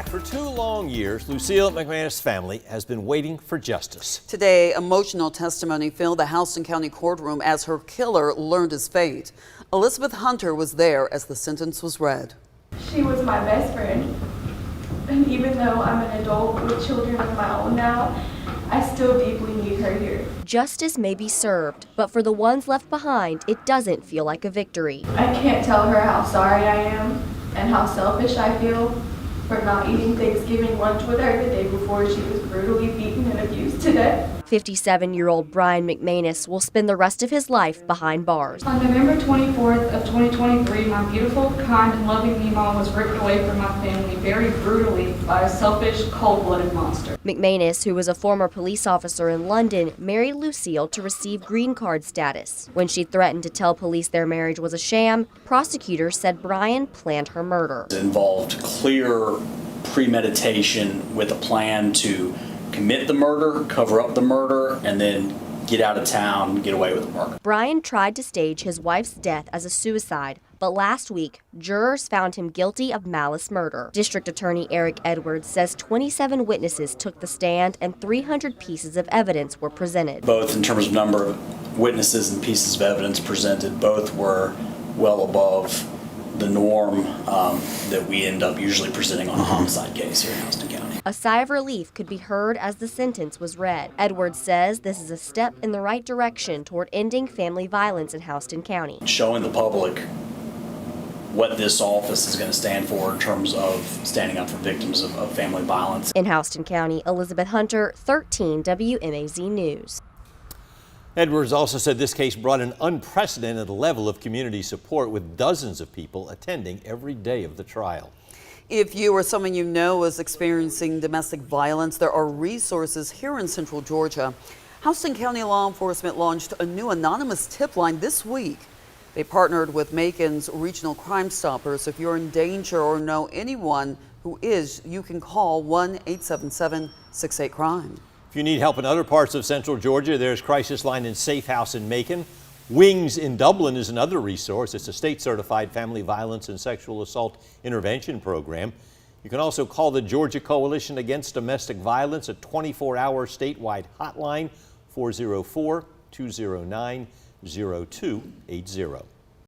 For 2 long years, Lucille McManus' family has been waiting for justice. Today, emotional testimony filled the Houston County courtroom as her killer learned his fate. Elizabeth Hunter was there as the sentence was read. She was my best friend, and even though I'm an adult with children of my own now, I still deeply need her here. Justice may be served, but for the ones left behind, it doesn't feel like a victory. I can't tell her how sorry I am and how selfish I feel for not eating Thanksgiving lunch with her the day before she was brutally beaten and abused to death. 57-year-old Brian McManus will spend the rest of his life behind bars. On November 24th of 2023, my beautiful, kind, and loving me mom was ripped away from my family very brutally by a selfish, cold-blooded monster. McManus, who was a former police officer in London, married Lucille to receive green card status. When she threatened to tell police their marriage was a sham, prosecutors said Brian planned her murder. It involved clear premeditation with a plan to commit the murder, cover up the murder, and then get out of town, get away with the murder. Brian tried to stage his wife's death as a suicide, but last week, jurors found him guilty of malice murder. District Attorney Eric Edwards says 27 witnesses took the stand and 300 pieces of evidence were presented. Both in terms of number of witnesses and pieces of evidence presented, both were well above the norm that we end up usually presenting on a homicide case here in Houston County. A sigh of relief could be heard as the sentence was read. Edwards says this is a step in the right direction toward ending family violence in Houston County. Showing the public what this office is going to stand for in terms of standing up for victims of family violence. In Houston County, Elizabeth Hunter, 13 WMAZ News. Edwards also said this case brought an unprecedented level of community support, with dozens of people attending every day of the trial. If you or someone you know is experiencing domestic violence, there are resources here in Central Georgia. Houston County law enforcement launched a new anonymous tip line this week. They partnered with Macon's Regional Crime Stoppers. If you're in danger or know anyone who is, you can call 1-877-68-CRIME. If you need help in other parts of Central Georgia, there's Crisis Line and Safe House in Macon. Wings in Dublin is another resource. It's a state-certified family violence and sexual assault intervention program. You can also call the Georgia Coalition Against Domestic Violence, a 24-hour statewide hotline, 404-209-0280.